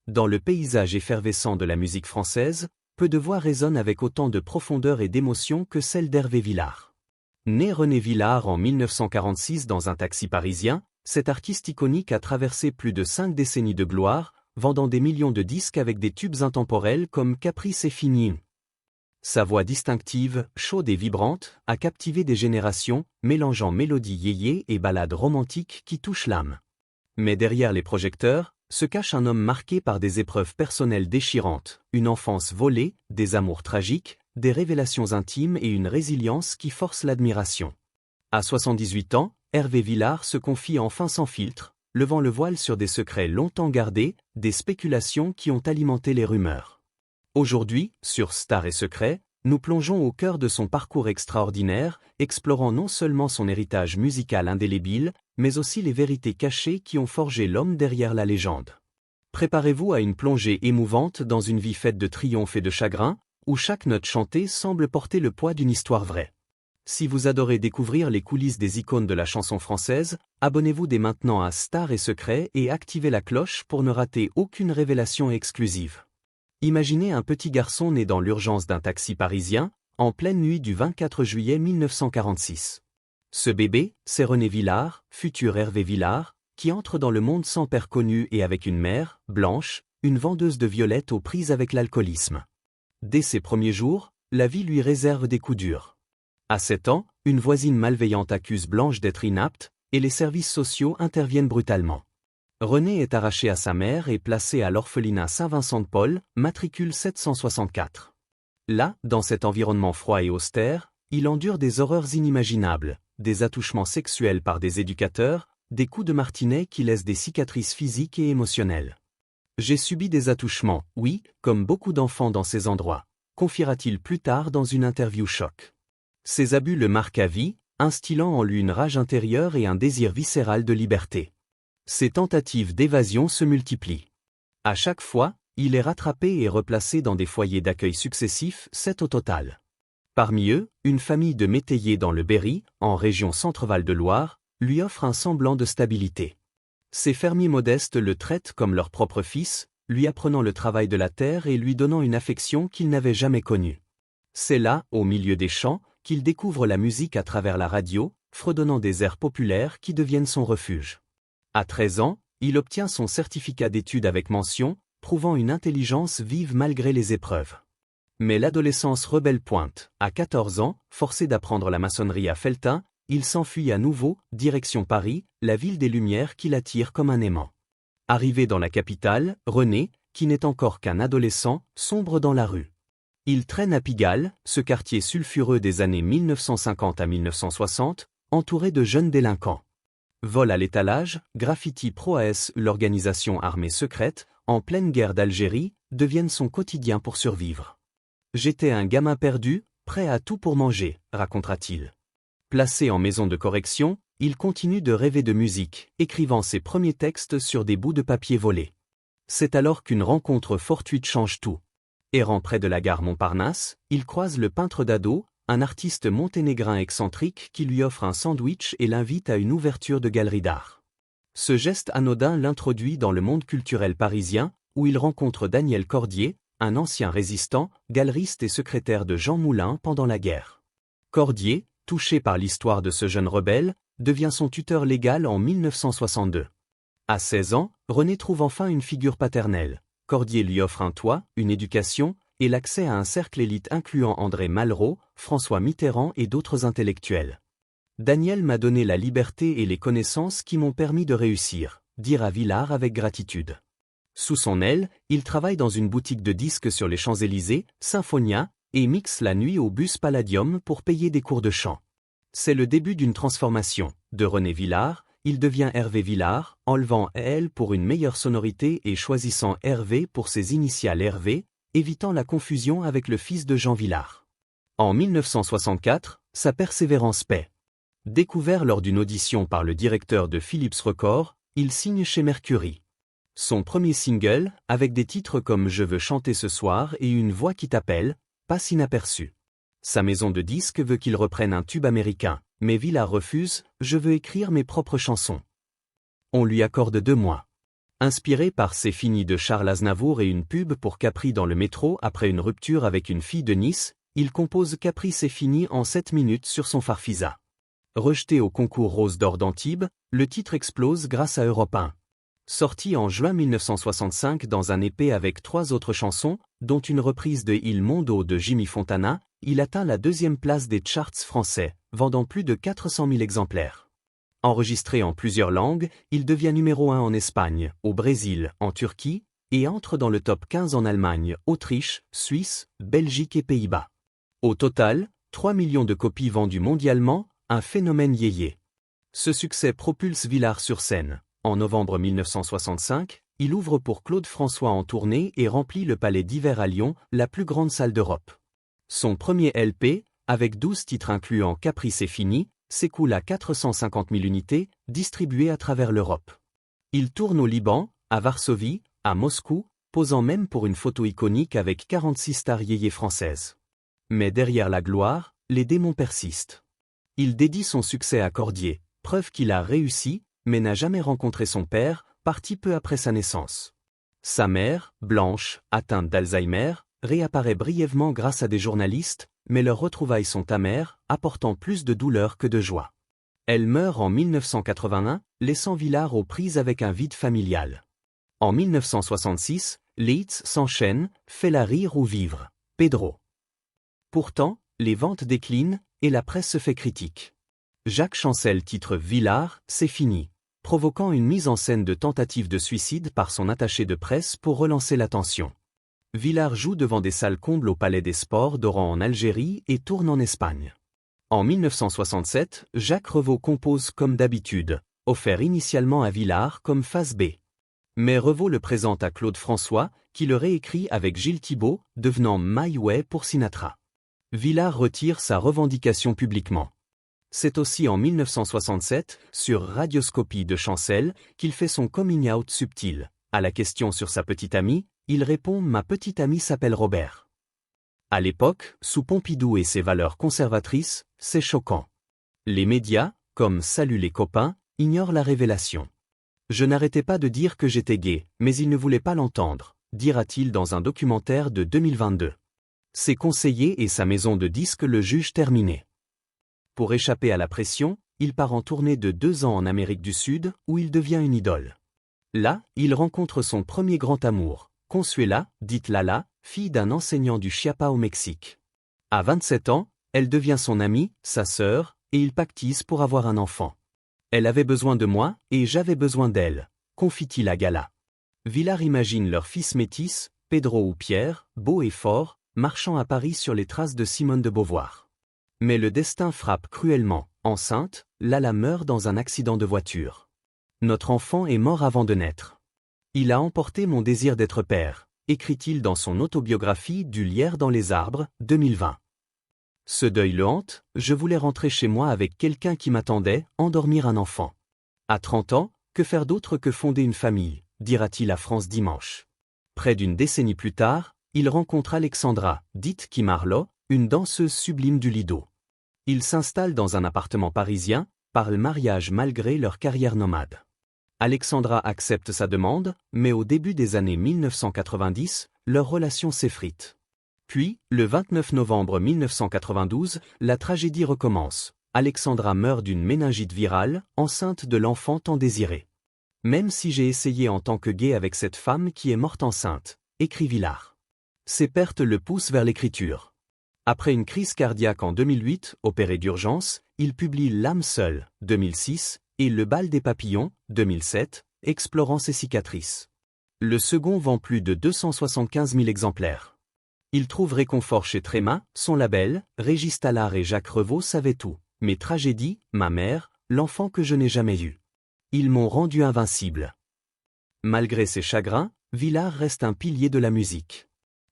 Dans le paysage effervescent de la musique française, peu de voix résonnent avec autant de profondeur et d'émotion que celle d'Hervé Villard. Né René Villard en 1946 dans un taxi parisien, cet artiste iconique a traversé plus de 5 décennies de gloire, vendant des millions de disques avec des tubes intemporels comme Caprice et Fini. Sa voix distinctive, chaude et vibrante, a captivé des générations, mélangeant mélodies yéyé et ballades romantiques qui touchent l'âme. Mais derrière les projecteurs, se cache un homme marqué par des épreuves personnelles déchirantes, une enfance volée, des amours tragiques, des révélations intimes et une résilience qui force l'admiration. À 78 ans, Hervé Villard se confie enfin sans filtre, levant le voile sur des secrets longtemps gardés, des spéculations qui ont alimenté les rumeurs. Aujourd'hui, sur Stars et Secrets, nous plongeons au cœur de son parcours extraordinaire, explorant non seulement son héritage musical indélébile, mais aussi les vérités cachées qui ont forgé l'homme derrière la légende. Préparez-vous à une plongée émouvante dans une vie faite de triomphe et de chagrin, où chaque note chantée semble porter le poids d'une histoire vraie. Si vous adorez découvrir les coulisses des icônes de la chanson française, abonnez-vous dès maintenant à Stars et Secrets et activez la cloche pour ne rater aucune révélation exclusive. Imaginez un petit garçon né dans l'urgence d'un taxi parisien, en pleine nuit du 24 juillet 1946. Ce bébé, c'est René Villard, futur Hervé Villard, qui entre dans le monde sans père connu et avec une mère, Blanche, une vendeuse de violettes aux prises avec l'alcoolisme. Dès ses premiers jours, la vie lui réserve des coups durs. À 7 ans, une voisine malveillante accuse Blanche d'être inapte, et les services sociaux interviennent brutalement. René est arraché à sa mère et placé à l'orphelinat Saint-Vincent-de-Paul, matricule 764. Là, dans cet environnement froid et austère, il endure des horreurs inimaginables, des attouchements sexuels par des éducateurs, des coups de martinet qui laissent des cicatrices physiques et émotionnelles. J'ai subi des attouchements, oui, comme beaucoup d'enfants dans ces endroits, confiera-t-il plus tard dans une interview choc. Ces abus le marquent à vie, instillant en lui une rage intérieure et un désir viscéral de liberté. Ses tentatives d'évasion se multiplient. À chaque fois, il est rattrapé et replacé dans des foyers d'accueil successifs, 7 au total. Parmi eux, une famille de métayers dans le Berry, en région Centre-Val de Loire, lui offre un semblant de stabilité. Ces fermiers modestes le traitent comme leur propre fils, lui apprenant le travail de la terre et lui donnant une affection qu'il n'avait jamais connue. C'est là, au milieu des champs, qu'il découvre la musique à travers la radio, fredonnant des airs populaires qui deviennent son refuge. À 13 ans, il obtient son certificat d'études avec mention, prouvant une intelligence vive malgré les épreuves. Mais l'adolescence rebelle pointe. À 14 ans, forcé d'apprendre la maçonnerie à Felletin, il s'enfuit à nouveau, direction Paris, la ville des Lumières qui l'attire comme un aimant. Arrivé dans la capitale, René, qui n'est encore qu'un adolescent, sombre dans la rue. Il traîne à Pigalle, ce quartier sulfureux des années 1950 à 1960, entouré de jeunes délinquants. Vol à l'étalage, graffiti pro-AS, l'organisation armée secrète, en pleine guerre d'Algérie, deviennent son quotidien pour survivre. J'étais un gamin perdu, prêt à tout pour manger, racontera-t-il. Placé en maison de correction, il continue de rêver de musique, écrivant ses premiers textes sur des bouts de papier volés. C'est alors qu'une rencontre fortuite change tout. Errant près de la gare Montparnasse, il croise le peintre Dado, un artiste monténégrin excentrique qui lui offre un sandwich et l'invite à une ouverture de galerie d'art. Ce geste anodin l'introduit dans le monde culturel parisien, où il rencontre Daniel Cordier, un ancien résistant, galeriste et secrétaire de Jean Moulin pendant la guerre. Cordier, touché par l'histoire de ce jeune rebelle, devient son tuteur légal en 1962. À 16 ans, René trouve enfin une figure paternelle. Cordier lui offre un toit, une éducation, et l'accès à un cercle élite incluant André Malraux, François Mitterrand et d'autres intellectuels. Daniel m'a donné la liberté et les connaissances qui m'ont permis de réussir, dira Villard avec gratitude. Sous son aile, il travaille dans une boutique de disques sur les Champs-Élysées, Symphonia, et mixe la nuit au bus Palladium pour payer des cours de chant. C'est le début d'une transformation. De René Villard, il devient Hervé Villard, enlevant L pour une meilleure sonorité et choisissant Hervé pour ses initiales Hervé, évitant la confusion avec le fils de Jean Villard. En 1964, sa persévérance paie. Découvert lors d'une audition par le directeur de Philips Records, il signe chez Mercury. Son premier single, avec des titres comme Je veux chanter ce soir et Une voix qui t'appelle, passe inaperçu. Sa maison de disques veut qu'il reprenne un tube américain, mais Villard refuse, Je veux écrire mes propres chansons. On lui accorde 2 mois. Inspiré par C'est fini de Charles Aznavour et une pub pour Capri dans le métro après une rupture avec une fille de Nice, il compose Capri c'est fini en 7 minutes sur son Farfisa. Rejeté au concours Rose d'Or d'Antibes, le titre explose grâce à Europe 1. Sorti en juin 1965 dans un EP avec 3 autres chansons, dont une reprise de Il Mondo de Jimmy Fontana, il atteint la 2e place des charts français, vendant plus de 400 000 exemplaires. Enregistré en plusieurs langues, il devient numéro 1 en Espagne, au Brésil, en Turquie, et entre dans le top 15 en Allemagne, Autriche, Suisse, Belgique et Pays-Bas. Au total, 3 millions de copies vendues mondialement, un phénomène yéyé. Ce succès propulse Villard sur scène. En novembre 1965, il ouvre pour Claude François en tournée et remplit le Palais d'Hiver à Lyon, la plus grande salle d'Europe. Son premier LP, avec 12 titres incluant Capri c'est fini, s'écoule à 450 000 unités, distribuées à travers l'Europe. Il tourne au Liban, à Varsovie, à Moscou, posant même pour une photo iconique avec 46 stars yéyé françaises. Mais derrière la gloire, les démons persistent. Il dédie son succès à Cordier, preuve qu'il a réussi, mais n'a jamais rencontré son père, parti peu après sa naissance. Sa mère, Blanche, atteinte d'Alzheimer, réapparaît brièvement grâce à des journalistes, mais leurs retrouvailles sont amères, apportant plus de douleur que de joie. Elle meurt en 1981, laissant Villard aux prises avec un vide familial. En 1966, les hits s'enchaînent, Fais-la rire ou vivre, Pedro. Pourtant, les ventes déclinent, et la presse se fait critique. Jacques Chancel titre Villard, c'est fini, provoquant une mise en scène de tentative de suicide par son attaché de presse pour relancer l'attention. Villard joue devant des salles combles au Palais des Sports d'Oran en Algérie et tourne en Espagne. En 1967, Jacques Revaux compose Comme d'habitude, offert initialement à Villard comme face B. Mais Revaux le présente à Claude François, qui le réécrit avec Gilles Thibault, devenant My Way pour Sinatra. Villard retire sa revendication publiquement. C'est aussi en 1967, sur Radioscopie de Chancel, qu'il fait son coming out subtil. À la question sur sa petite amie, il répond « Ma petite amie s'appelle Robert ». À l'époque, sous Pompidou et ses valeurs conservatrices, c'est choquant. Les médias, comme Salut les copains, ignorent la révélation. Je n'arrêtais pas de dire que j'étais gay, mais il ne voulait pas l'entendre, dira-t-il dans un documentaire de 2022. Ses conseillers et sa maison de disques le jugent terminé. Pour échapper à la pression, il part en tournée de 2 ans en Amérique du Sud, où il devient une idole. Là, il rencontre son premier grand amour, Consuela, dite Lala, fille d'un enseignant du Chiapas au Mexique. À 27 ans, elle devient son amie, sa sœur, et ils pactisent pour avoir un enfant. Elle avait besoin de moi, et j'avais besoin d'elle, confie-t-il à Gala. Villard imagine leur fils métis, Pedro ou Pierre, beau et fort, marchant à Paris sur les traces de Simone de Beauvoir. Mais le destin frappe cruellement. Enceinte, Lala meurt dans un accident de voiture. Notre enfant est mort avant de naître. Il a emporté mon désir d'être père, écrit-il dans son autobiographie Du lierre dans les arbres, 2020. Ce deuil le hante, je voulais rentrer chez moi avec quelqu'un qui m'attendait, endormir un enfant. À 30 ans, que faire d'autre que fonder une famille, dira-t-il à France Dimanche. Près d'une décennie plus tard, il rencontre Alexandra, dite Kim Harlow, une danseuse sublime du Lido. Ils s'installent dans un appartement parisien, par le mariage malgré leur carrière nomade. Alexandra accepte sa demande, mais au début des années 1990, leur relation s'effrite. Puis, le 29 novembre 1992, la tragédie recommence. Alexandra meurt d'une méningite virale, enceinte de l'enfant tant désiré. Même si j'ai essayé en tant que gay avec cette femme qui est morte enceinte, écrit Villard. Ces pertes le poussent vers l'écriture. Après une crise cardiaque en 2008, opéré d'urgence, il publie L'âme seule, 2006, et Le bal des papillons, 2007, explorant ses cicatrices. Le second vend plus de 275 000 exemplaires. Il trouve réconfort chez Tréma, son label, Régis Tallard et Jacques Revaux savaient tout. Mes tragédies, ma mère, l'enfant que je n'ai jamais eu. Ils m'ont rendu invincible. Malgré ses chagrins, Villard reste un pilier de la musique.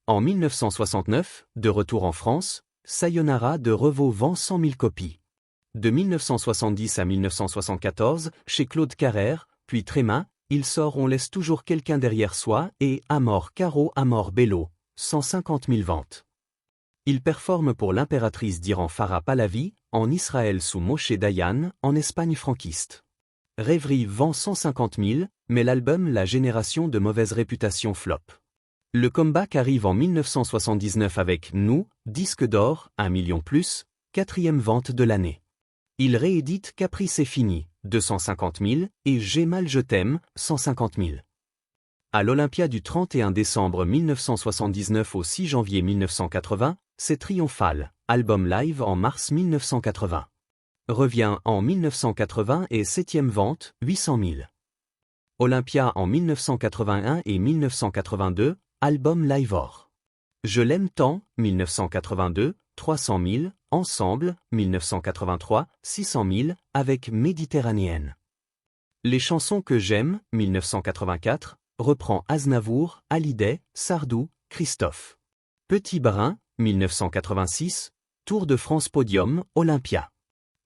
En 1969, de retour en France, Sayonara de Revaux vend 100 000 copies. De 1970 à 1974, chez Claude Carrère, puis Tréma, il sort On laisse toujours quelqu'un derrière soi et Amor Caro Amor Bello, 150 000 ventes. Il performe pour l'impératrice d'Iran Farah Pahlavi, en Israël sous Moshe Dayan, en Espagne franquiste. Rêverie vend 150 000, mais l'album La Génération de mauvaise réputation flop. Le comeback arrive en 1979 avec Nous, disque d'or, 1 million+, 4e vente de l'année. Il réédite Capri c'est fini, 250 000, et J'ai mal je t'aime, 150 000. À l'Olympia du 31 décembre 1979 au 6 janvier 1980, c'est triomphal, album live en mars 1980. Revient en 1980 et 7e vente, 800 000. Olympia en 1981 et 1982, album live or. Je l'aime tant, 1982, 300 000, Ensemble, 1983, 600 000, avec Méditerranéenne. Les chansons que j'aime, 1984, reprend Aznavour, Hallyday, Sardou, Christophe. Petit Brin, 1986, Tour de France Podium, Olympia.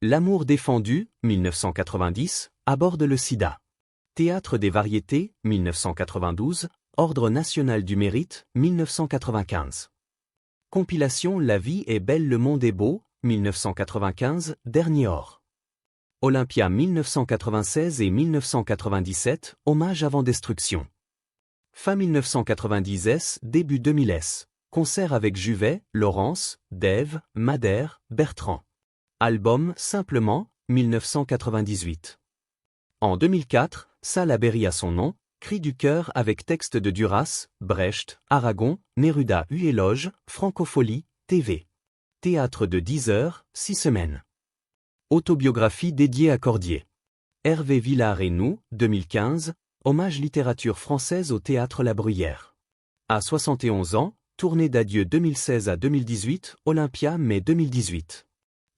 L'amour défendu, 1990, aborde le sida. Théâtre des variétés, 1992, Ordre national du mérite, 1995. Compilation La vie est belle le monde est beau, 1995, dernier or. Olympia 1996 et 1997, hommage avant destruction. Fin 1990s, début 2000s, concert avec Juvet, Laurence, Dave, Madère, Bertrand. Album Simplement, 1998. En 2004, Salle à Berry à son nom, Cri du cœur avec texte de Duras, Brecht, Aragon, Neruda Éloge, Francophonie, TV. Théâtre de 10 heures, 6 semaines. Autobiographie dédiée à Cordier. Hervé Villard et nous, 2015, hommage littérature française au Théâtre La Bruyère. À 71 ans, tournée d'adieu 2016 à 2018, Olympia mai 2018.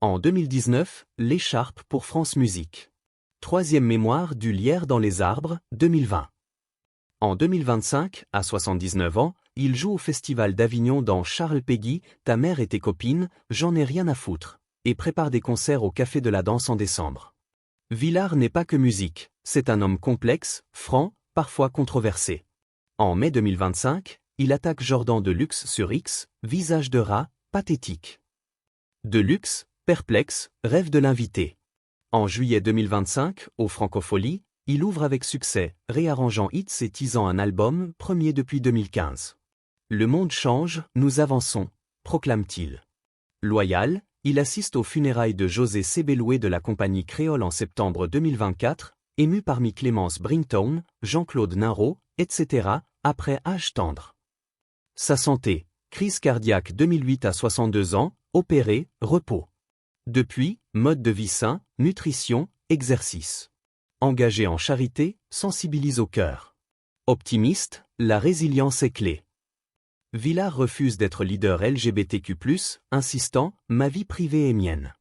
En 2019, L'écharpe pour France Musique. 3e mémoire du Lierre dans les arbres, 2020. En 2025, à 79 ans, il joue au Festival d'Avignon dans Charles Péguy, Ta mère et tes copines, J'en ai rien à foutre, et prépare des concerts au Café de la Danse en décembre. Villard n'est pas que musique, c'est un homme complexe, franc, parfois controversé. En mai 2025, il attaque Jordan de Luxe sur X, visage de rat, pathétique. De Luxe, perplexe, rêve de l'invité. En juillet 2025, au Francophonie, il ouvre avec succès, réarrangeant hits et teasant un album, premier depuis 2015. Le monde change, nous avançons, proclame-t-il. Loyal, il assiste aux funérailles de José Sebeloué de la compagnie créole en septembre 2024, ému parmi Clémence Brington, Jean-Claude Ninro, etc., après âge tendre. Sa santé, crise cardiaque 2008 à 62 ans, opéré, repos. Depuis, mode de vie sain, nutrition, exercice. Engagé en charité, sensibilise au cœur. Optimiste, la résilience est clé. Villard refuse d'être leader LGBTQ+, insistant « Ma vie privée est mienne ».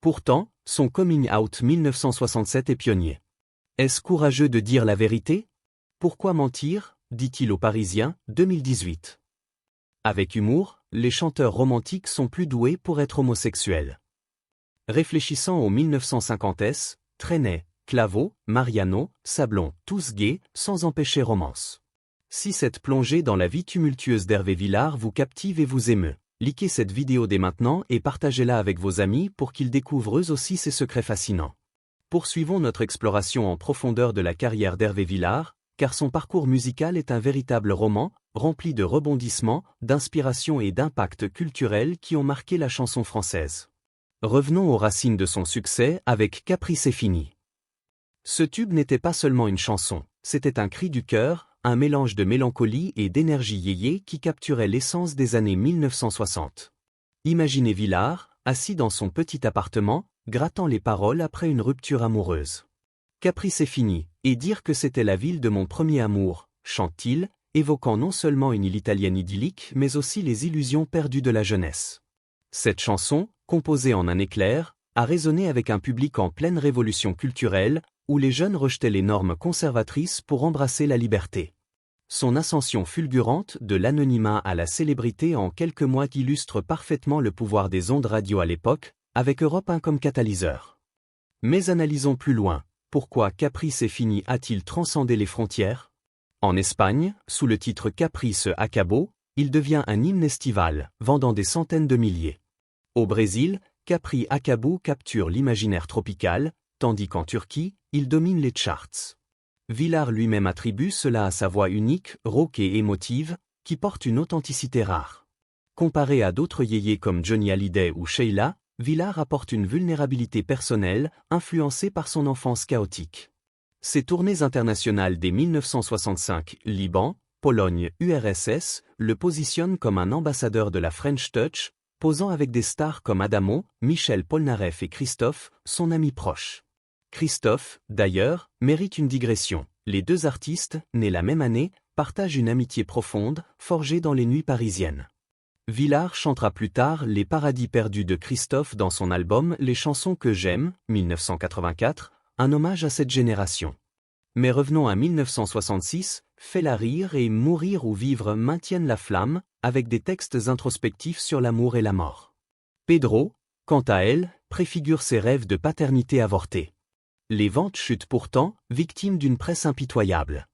Pourtant, son coming out 1967 est pionnier. Est-ce courageux de dire la vérité? Pourquoi mentir, dit-il aux Parisiens, 2018. Avec humour, les chanteurs romantiques sont plus doués pour être homosexuels. Réfléchissant aux 1950s, Trenet, Claveau, Mariano, Sablon, tous gays, sans empêcher romance. Si cette plongée dans la vie tumultueuse d'Hervé Villard vous captive et vous émeut, likez cette vidéo dès maintenant et partagez-la avec vos amis pour qu'ils découvrent eux aussi ces secrets fascinants. Poursuivons notre exploration en profondeur de la carrière d'Hervé Villard, car son parcours musical est un véritable roman, rempli de rebondissements, d'inspiration et d'impacts culturels qui ont marqué la chanson française. Revenons aux racines de son succès avec Capri c'est fini. Ce tube n'était pas seulement une chanson, c'était un cri du cœur, un mélange de mélancolie et d'énergie yéyé qui capturait l'essence des années 1960. Imaginez Villard, assis dans son petit appartement, grattant les paroles après une rupture amoureuse. Capri c'est fini, et dire que c'était la ville de mon premier amour, chante-t-il, évoquant non seulement une île italienne idyllique mais aussi les illusions perdues de la jeunesse. Cette chanson, composée en un éclair, a résonné avec un public en pleine révolution culturelle, où les jeunes rejetaient les normes conservatrices pour embrasser la liberté. Son ascension fulgurante de l'anonymat à la célébrité en quelques mois illustre parfaitement le pouvoir des ondes radio à l'époque, avec Europe 1 comme catalyseur. Mais analysons plus loin, pourquoi Capri c'est fini a-t-il transcendé les frontières? En Espagne, sous le titre Caprice Acabó, il devient un hymne estival, vendant des centaines de milliers. Au Brésil, Capri Acabó capture l'imaginaire tropical, tandis qu'en Turquie, il domine les charts. Villard lui-même attribue cela à sa voix unique, rauque et émotive, qui porte une authenticité rare. Comparé à d'autres yéyés comme Johnny Hallyday ou Sheila, Villard apporte une vulnérabilité personnelle, influencée par son enfance chaotique. Ses tournées internationales dès 1965, Liban, Pologne, URSS, le positionnent comme un ambassadeur de la French Touch, posant avec des stars comme Adamo, Michel Polnareff et Christophe, son ami proche. Christophe, d'ailleurs, mérite une digression. Les deux artistes, nés la même année, partagent une amitié profonde, forgée dans les nuits parisiennes. Villard chantera plus tard Les paradis perdus de Christophe dans son album Les chansons que j'aime, 1984, un hommage à cette génération. Mais revenons à 1966, Fais-la rire et Mourir ou vivre maintiennent la flamme, avec des textes introspectifs sur l'amour et la mort. Pedro, quant à elle, préfigure ses rêves de paternité avortée. Les ventes chutent pourtant, victimes d'une presse impitoyable.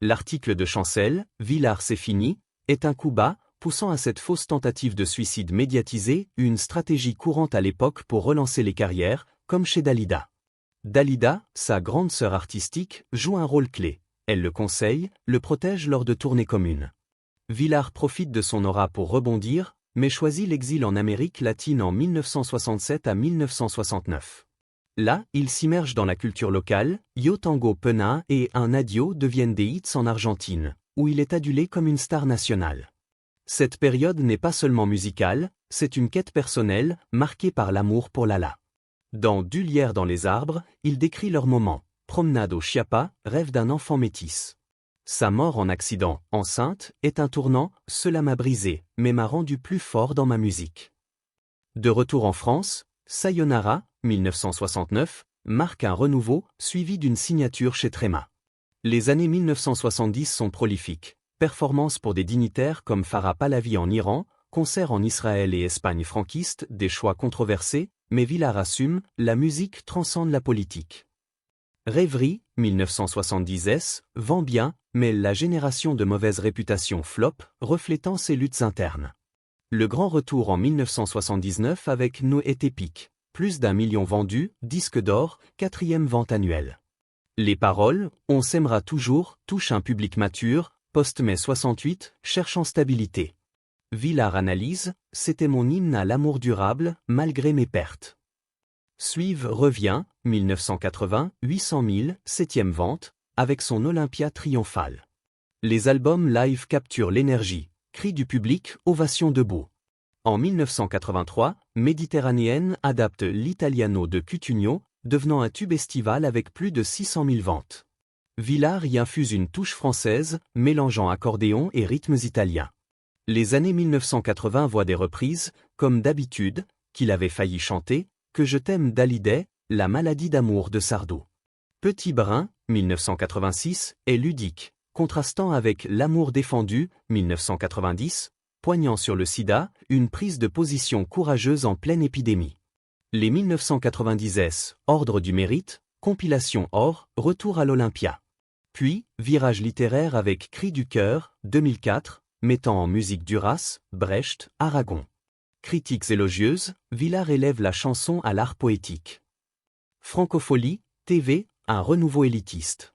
L'article de Chancel, Villard c'est fini, est un coup bas, poussant à cette fausse tentative de suicide médiatisée, une stratégie courante à l'époque pour relancer les carrières, comme chez Dalida. Dalida, sa grande sœur artistique, joue un rôle clé. Elle le conseille, le protège lors de tournées communes. Villard profite de son aura pour rebondir, mais choisit l'exil en Amérique latine en 1967 à 1969. Là, il s'immerge dans la culture locale, Yo Tango Pena et Un Adio deviennent des hits en Argentine, où il est adulé comme une star nationale. Cette période n'est pas seulement musicale, c'est une quête personnelle, marquée par l'amour pour Lala. Dans Du lierre dans les arbres, il décrit leur moment, promenade au Chiapas, rêve d'un enfant métis. Sa mort en accident, enceinte, est un tournant, cela m'a brisé, mais m'a rendu plus fort dans ma musique. De retour en France, Sayonara, 1969, marque un renouveau, suivi d'une signature chez Tréma. Les années 1970 sont prolifiques. Performances pour des dignitaires comme Farah Pahlavi en Iran, concerts en Israël et Espagne franquiste, des choix controversés, mais Villard assume, la musique transcende la politique. Rêverie, 1970 vend bien, mais la génération de mauvaise réputation flop, reflétant ses luttes internes. Le grand retour en 1979 avec Nous est épique. Plus d'1 million vendus, disque d'or, 4e vente annuelle. Les paroles, On s'aimera toujours, touchent un public mature, post-mai 68, cherchant stabilité. Villard analyse, c'était mon hymne à l'amour durable, malgré mes pertes. Suivent Revient, 1980, 800 000, 7e vente, avec son Olympia triomphal. Les albums live capturent l'énergie, cris du public, ovation debout. En 1983, Méditerranéenne adapte l'Italiano de Cutugno, devenant un tube estival avec plus de 600 000 ventes. Villard y infuse une touche française, mélangeant accordéon et rythmes italiens. Les années 1980 voient des reprises, comme D'habitude, qu'il avait failli chanter, Que je t'aime d'Hallyday, La maladie d'amour de Sardou. Petit Brin, 1986, est ludique, contrastant avec L'amour défendu, 1990, poignant sur le sida, une prise de position courageuse en pleine épidémie. Les 1990s, Ordre du mérite, compilation Or, retour à l'Olympia. Puis, virage littéraire avec Cri du cœur, 2004, mettant en musique Duras, Brecht, Aragon. Critiques élogieuses, Villard élève la chanson à l'art poétique. Francophonie, TV, un renouveau élitiste.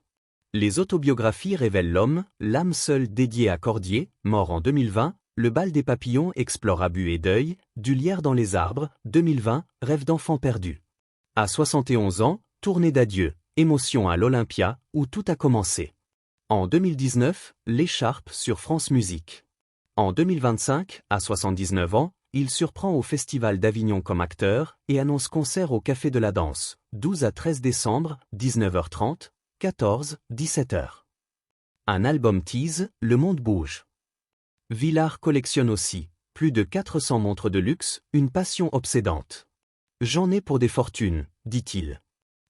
Les autobiographies révèlent l'homme, l'âme seule dédiée à Cordier, mort en 2020, Le bal des papillons explore abus et deuil, Du lierre dans les arbres, 2020, Rêve d'enfant perdu. À 71 ans, tournée d'adieu, émotion à l'Olympia, où tout a commencé. En 2019, L'écharpe sur France Musique. En 2025, à 79 ans, il surprend au Festival d'Avignon comme acteur et annonce concert au Café de la Danse, 12 à 13 décembre, 19h30, 14, 17h. Un album tease, Le monde bouge. Villard collectionne aussi, plus de 400 montres de luxe, une passion obsédante. J'en ai pour des fortunes, dit-il.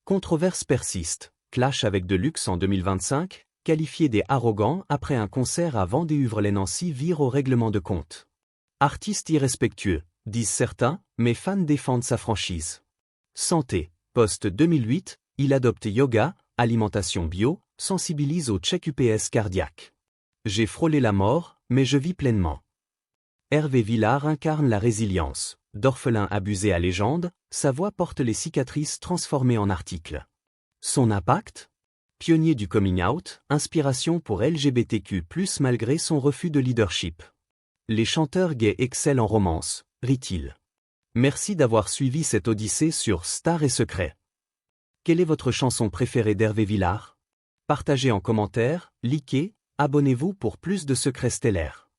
Controverse persiste, clash avec de luxe en 2025, qualifié des arrogants après un concert à Vendée-Uvres-les-Nancy vire au règlement de compte. Artiste irrespectueux, disent certains, mais fans défendent sa franchise. Santé, post 2008, il adopte yoga, alimentation bio, sensibilise au check UPS cardiaque. J'ai frôlé la mort, mais je vis pleinement. Hervé Villard incarne la résilience. D'orphelin abusé à légende, sa voix porte les cicatrices transformées en articles. Son impact ? Pionnier du coming out, inspiration pour LGBTQ+, malgré son refus de leadership. Les chanteurs gays excellent en romance, rit-il. Merci d'avoir suivi cette odyssée sur Stars et Secrets. Quelle est votre chanson préférée d'Hervé Villard? Partagez en commentaire, likez, abonnez-vous pour plus de secrets stellaires.